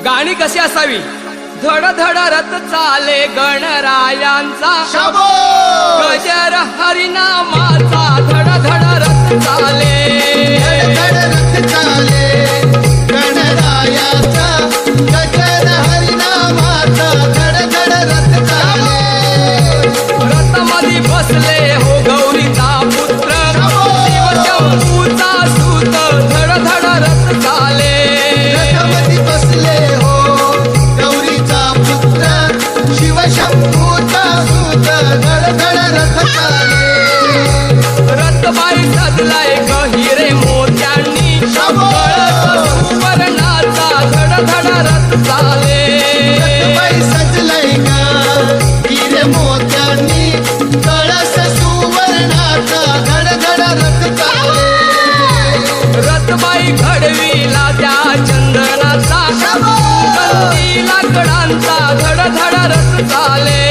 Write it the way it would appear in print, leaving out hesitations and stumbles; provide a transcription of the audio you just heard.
गाणी कशी असावी? धड धड रथ चाले गणरायांचा, शबो गजर हरिनामाचा धड धड रथ चाले, धड रथ चाले गणरायाचा, गजर हरिनामाचा धड धड रथ चाले. रथमध्ये बसले हो गौरीचा पुत्र, शिवशंभूचा सूत धड धड रथ चाले. रथामध्ये बसले हो गौरीचा पुत्र, शिवशंभूचा सूत धड धड रथ चाले. रथबाई सजलाय गहिरे मोत्यांनी, कळस सुवर्णाचा धड धड रथ चाले. रथबाई सजलय ग हिरे मोत्यांनी, कळस सुवर्णाचा धड धड रथ चाले. रथबाई घडवीला त्या चंदनाचा, सुगंधी लाकडांचा धड धड रथ चाले.